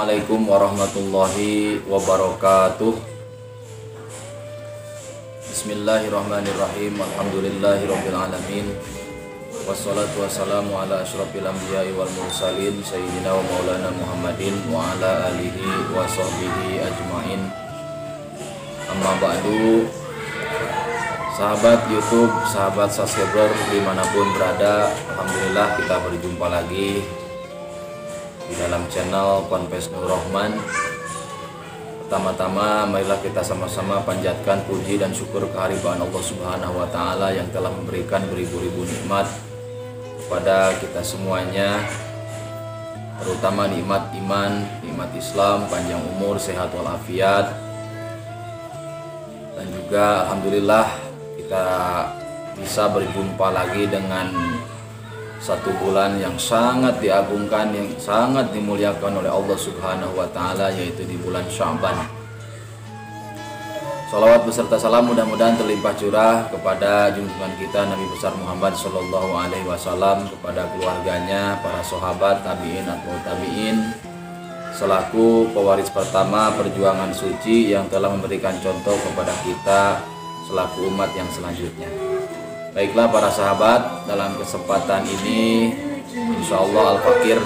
Assalamualaikum warahmatullahi wabarakatuh. Bismillahirrahmanirrahim. Alhamdulillahirabbil alamin. Wassalatu wassalamu ala asyrofil anbiya'i wal mursalin sayyidina wa maulana Muhammadin wa ala alihi wa sahbihi ajmain. Amma ba'du. Sahabat YouTube, sahabat subscriber dimanapun berada, alhamdulillah kita berjumpa lagi di dalam channel Ponpes Nur Rahman. Pertama-tama marilah kita sama-sama panjatkan puji dan syukur kehadiran Allah Subhanahu wa taala yang telah memberikan beribu-ribu nikmat kepada kita semuanya, terutama nikmat iman, nikmat Islam, panjang umur, sehat walafiat. Dan juga alhamdulillah kita bisa berjumpa lagi dengan satu bulan yang sangat diagungkan, yang sangat dimuliakan oleh Allah Subhanahu wa taala, yaitu di bulan Sya'ban. Salawat beserta salam mudah-mudahan terlimpah curah kepada junjungan kita Nabi besar Muhammad sallallahu alaihi wasallam, kepada keluarganya, para sahabat, tabi'in atau tabi'in, selaku pewaris pertama perjuangan suci yang telah memberikan contoh kepada kita selaku umat yang selanjutnya. Baiklah para sahabat, dalam kesempatan ini insya Allah Al-Fakir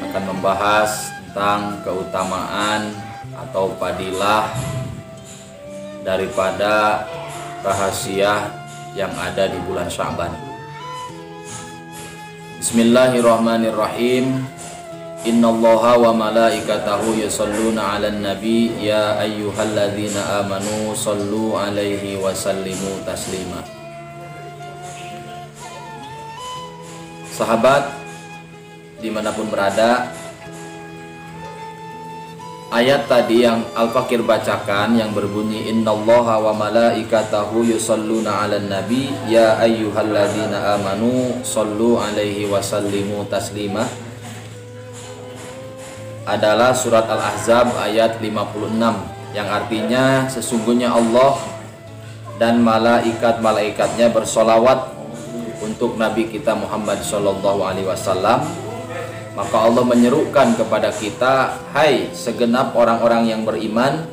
akan membahas tentang keutamaan atau fadilah daripada rahasia yang ada di bulan Sya'ban. Bismillahirrahmanirrahim. Innallaha wa malaikatahu yusholluna 'alan nabi ya ayyuhalladzina amanu shollu 'alaihi wa sallimu taslima. Sahabat dimanapun berada, ayat tadi yang Al-Fakir bacakan yang berbunyi innallaha wa malaikatahu yusholluna 'alan nabi ya ayyuhalladzina amanu shollu 'alaihi wa sallimu taslima adalah surat Al-Ahzab ayat 56, yang artinya sesungguhnya Allah dan malaikat-malaikatnya bersolawat untuk Nabi kita Muhammad Shallallahu Alaihi Wasallam. Maka Allah menyerukan kepada kita, hai segenap orang-orang yang beriman,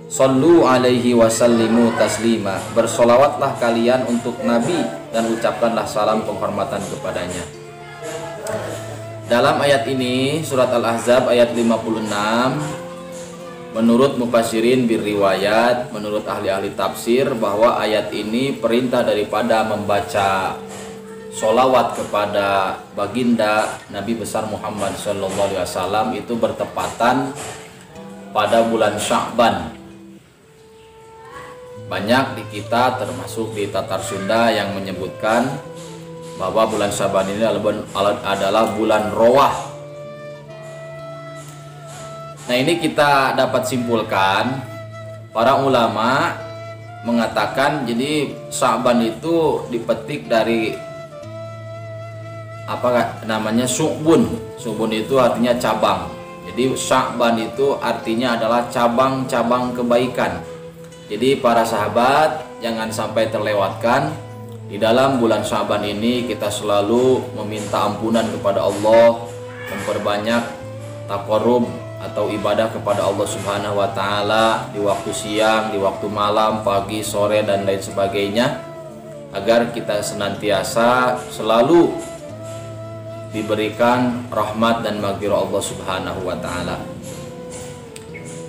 Sallu alaihi wasallimu taslima, bersolawatlah kalian untuk Nabi dan ucapkanlah salam penghormatan kepadanya. Dalam ayat ini, surat Al-Ahzab ayat 56, menurut mufassirin birriwayat, menurut ahli-ahli tafsir, bahwa ayat ini perintah daripada membaca sholawat kepada baginda Nabi besar Muhammad SAW itu bertepatan pada bulan Sya'ban. Banyak di kita, termasuk di Tatar Sunda, yang menyebutkan bahwa bulan Sya'ban ini adalah bulan Rowah. Nah, ini kita dapat simpulkan, para ulama mengatakan jadi Sya'ban itu dipetik dari Syu'bun. Syu'bun itu artinya cabang. Jadi Sya'ban itu artinya adalah cabang-cabang kebaikan. Jadi para sahabat jangan sampai terlewatkan, di dalam bulan Sya'ban ini kita selalu meminta ampunan kepada Allah, memperbanyak taqarrub atau ibadah kepada Allah Subhanahu wa taala di waktu siang, di waktu malam, pagi, sore dan lain sebagainya, agar kita senantiasa selalu diberikan rahmat dan maghfirah Allah Subhanahu wa taala.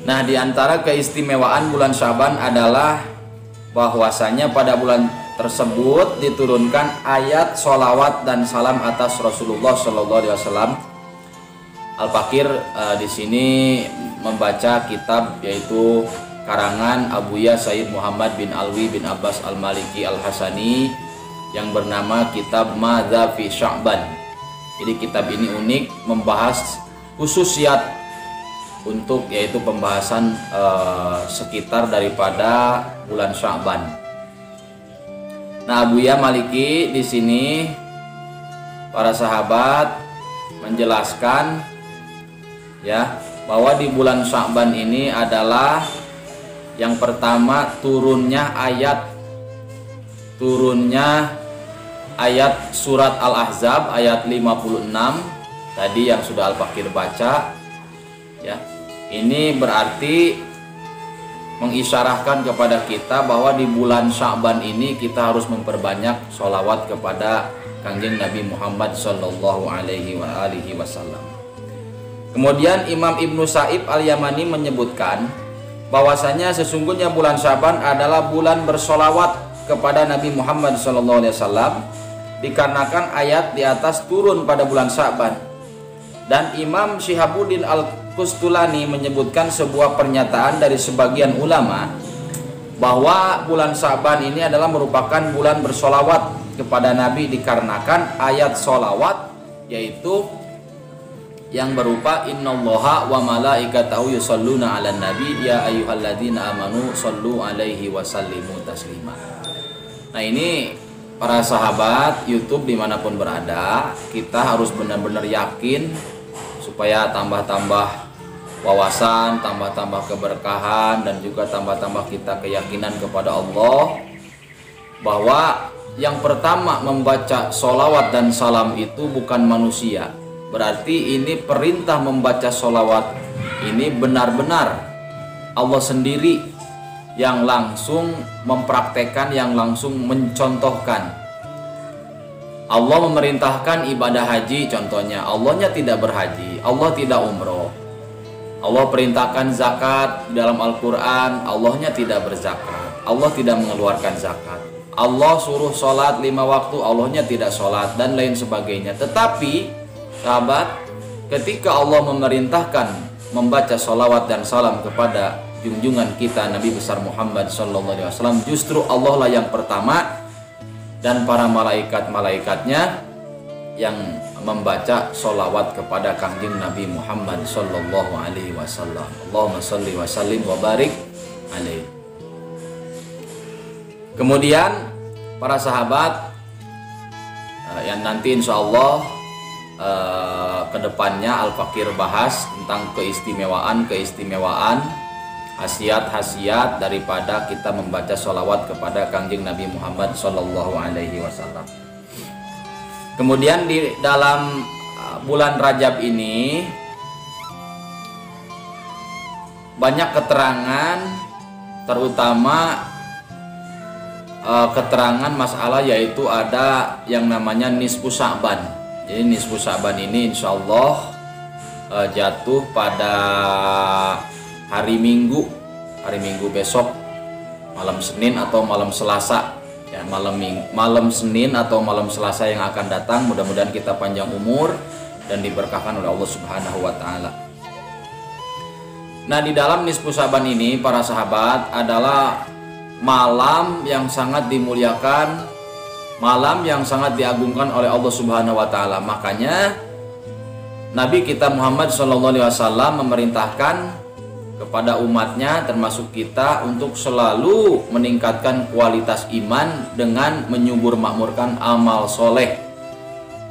Nah, di antara keistimewaan bulan Sya'ban adalah bahwasanya pada bulan tersebut diturunkan ayat sholawat dan salam atas Rasulullah Shallallahu Alaihi Wasallam. Al-Fakir di sini membaca kitab yaitu karangan Abuya Sayyid Muhammad bin Alwi bin Abbas Al-Maliki Al-Hasani yang bernama Kitab Madza fi Sya'ban. Jadi kitab ini unik, membahas khususiat untuk yaitu pembahasan sekitar daripada bulan Sya'ban. Nah, Abuya Maliki di sini para sahabat menjelaskan ya bahwa di bulan Sya'ban ini adalah yang pertama turunnya ayat surat Al-Ahzab ayat 56 tadi yang sudah Al-Fakir baca, Ya, ini berarti mengisyarahkan kepada kita bahwa di bulan Sya'ban ini kita harus memperbanyak sholawat kepada Kangjeng Nabi Muhammad Sallallahu Alaihi Wasallam. Kemudian Imam Ibnu Sa'ib Al-Yamani menyebutkan bahwasanya sesungguhnya bulan Sya'ban adalah bulan bersolawat kepada Nabi Muhammad Sallallahu Alaihi Wasallam dikarenakan ayat di atas turun pada bulan Sya'ban. Dan Imam Syihabuddin Al-Qustulani menyebutkan sebuah pernyataan dari sebagian ulama bahwa bulan Sya'ban ini adalah merupakan bulan bersolawat kepada Nabi dikarenakan ayat solawat, yaitu yang berupa innallaha wa malaikatahu yusholluna 'alan nabi ya ayyuhalladzina amanu shollu 'alaihi wa sallimu taslima. Nah, ini para sahabat YouTube dimanapun berada, kita harus benar-benar yakin supaya tambah-tambah wawasan, tambah-tambah keberkahan, dan juga tambah-tambah kita keyakinan kepada Allah bahwa yang pertama membaca sholawat dan salam itu bukan manusia. Berarti ini perintah membaca sholawat ini benar-benar Allah sendiri yang langsung mempraktekkan, yang langsung mencontohkan. Allah memerintahkan ibadah haji contohnya, Allahnya tidak berhaji, Allah tidak umroh. Allah perintahkan zakat dalam Al-Quran, Allahnya tidak berzakat, Allah tidak mengeluarkan zakat. Allah suruh sholat 5 waktu, Allahnya tidak sholat, dan lain sebagainya. Tetapi sahabat, ketika Allah memerintahkan membaca sholawat dan salam kepada junjungan kita Nabi besar Muhammad SAW, justru Allah lah yang pertama dan para malaikat-malaikatnya yang membaca sholawat kepada Kangjeng Nabi Muhammad SAW. Allahumma sholli wa sallim wa barik alaihi. Kemudian para sahabat yang nanti insya Allah kedepannya Al-Fakir bahas tentang keistimewaan khasiat-khasiat daripada kita membaca sholawat kepada Kangjeng Nabi Muhammad Sallallahu Alaihi Wasallam. Kemudian di dalam bulan Rajab ini banyak keterangan, terutama keterangan masalah, yaitu ada yang namanya nisfu Sya'ban. Jadi nisfu Sya'ban ini insya Allah jatuh pada hari Minggu besok, malam Senin atau malam Selasa ya, malam Senin atau malam Selasa yang akan datang. Mudah-mudahan kita panjang umur dan diberkahkan oleh Allah Subhanahu wa taala. Nah, di dalam nisfu Sya'ban ini para sahabat adalah malam yang sangat dimuliakan, malam yang sangat diagungkan oleh Allah Subhanahu wa taala. Makanya Nabi kita Muhammad SAW memerintahkan kepada umatnya termasuk kita untuk selalu meningkatkan kualitas iman dengan menyubur makmurkan amal soleh.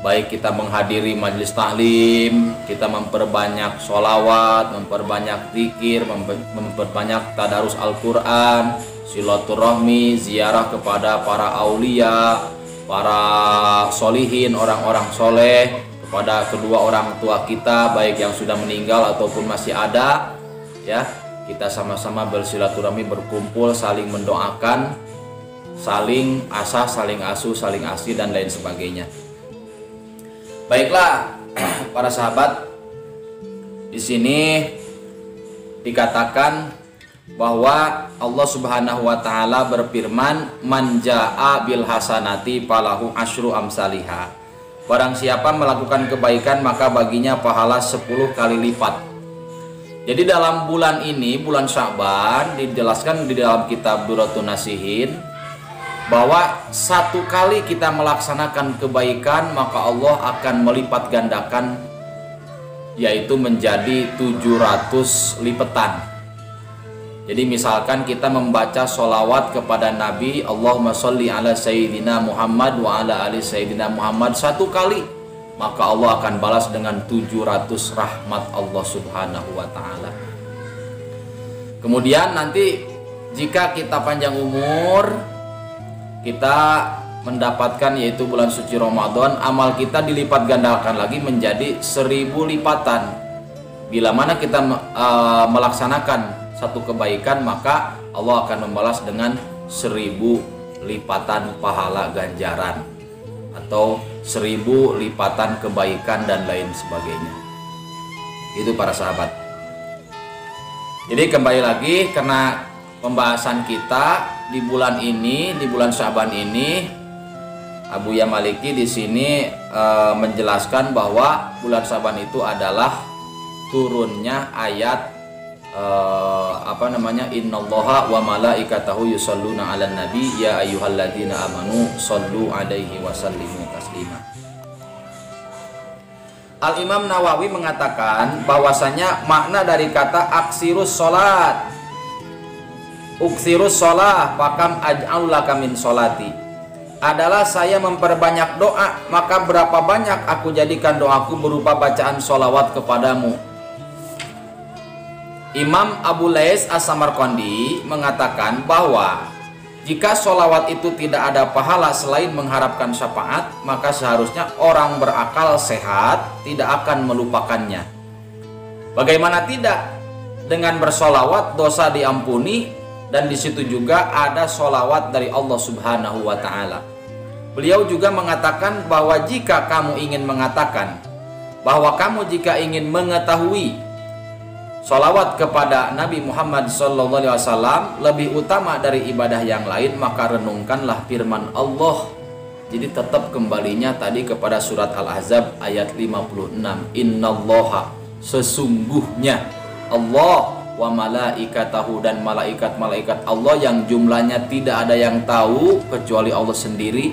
Baik kita menghadiri majelis taklim, kita memperbanyak sholawat, memperbanyak zikir, memperbanyak tadarus Al-Quran, silaturahmi, ziarah kepada para aulia, para solihin, orang-orang soleh, kepada kedua orang tua kita baik yang sudah meninggal ataupun masih ada. Ya, kita sama-sama bersilaturahmi, berkumpul, saling mendoakan, saling asah, saling asuh, saling asih, dan lain sebagainya. Baiklah, para sahabat, di sini dikatakan bahwa Allah Subhanahu wa taala berfirman, "Man jaa'a bil hasanati falahu asyru amsalihha." Barang siapa melakukan kebaikan maka baginya pahala 10 kali lipat. Jadi dalam bulan ini, bulan Sya'ban, dijelaskan di dalam kitab Duratun Nasihin bahwa satu kali kita melaksanakan kebaikan maka Allah akan melipat gandakan, yaitu menjadi 700 lipatan. Jadi misalkan kita membaca sholawat kepada Nabi, Allahumma sholli ala Sayyidina Muhammad wa ala ali Sayyidina Muhammad, satu kali, maka Allah akan balas dengan 700 rahmat Allah Subhanahu wa ta'ala. Kemudian nanti jika kita panjang umur, kita mendapatkan yaitu bulan suci Ramadan, amal kita dilipat gandakan lagi menjadi 1000 lipatan. Bila mana kita melaksanakan satu kebaikan, maka Allah akan membalas dengan 1000 lipatan pahala ganjaran atau 1000 lipatan kebaikan dan lain sebagainya. Itu para sahabat. Jadi kembali lagi, karena pembahasan kita di bulan ini, di bulan Syaban ini, Abuya Maliki di sini menjelaskan bahwa bulan Syaban itu adalah turunnya ayat innallaha wa malaikatahu yusholluna 'alan nabi ya ayyuhalladzina amanu shollu 'alaihi wa sallimu taslima. Al-Imam Nawawi mengatakan bahwasanya makna dari kata aksirus sholat, uksirus sholah fakam aj'al laka min sholati, adalah saya memperbanyak doa, maka berapa banyak aku jadikan doaku berupa bacaan sholawat kepadamu. Imam Abu Lais As-Samarqandi mengatakan bahwa jika sholawat itu tidak ada pahala selain mengharapkan syafaat, maka seharusnya orang berakal sehat tidak akan melupakannya. Bagaimana tidak? Dengan bersolawat dosa diampuni, dan di situ juga ada sholawat dari Allah Subhanahu wa Ta'ala. Beliau juga mengatakan bahwa jika kamu ingin mengatakan bahwa kamu jika ingin mengetahui sholawat kepada Nabi Muhammad SAW lebih utama dari ibadah yang lain, maka renungkanlah firman Allah. Jadi tetap kembalinya tadi kepada surat Al-Ahzab ayat 56. Innallaha, sesungguhnya Allah, wa malaikatahu, dan malaikat-malaikat Allah yang jumlahnya tidak ada yang tahu kecuali Allah sendiri,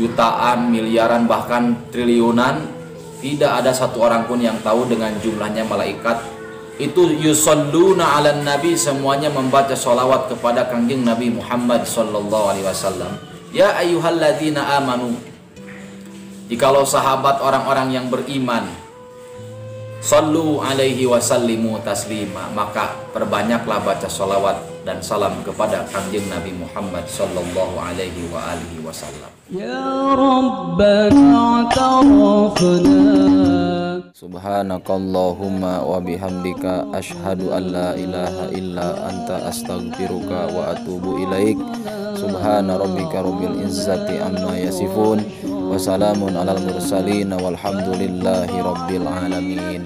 jutaan, miliaran, bahkan triliunan, tidak ada satu orang pun yang tahu dengan jumlahnya malaikat itu. Yusholluna 'alan nabi, semuanya membaca sholawat kepada kanjeng Nabi Muhammad sallallahu alaihi wasallam. Ya ayyuhalladzina amanu, jikalau sahabat orang-orang yang beriman, shollu alaihi wasallimu taslima, maka perbanyaklah baca sholawat dan salam kepada kanjeng Nabi Muhammad sallallahu alaihi wa alihi wasallam. Ya Rabbana ta'afna. Subhanakallahumma wa bihamdika asyhadu an la ilaha illa anta astaghfiruka wa atubu ilaik. Subhana rabbika rabbil izzati amma yasifun wa salamun alal mursalin walhamdulillahi rabbil alamin.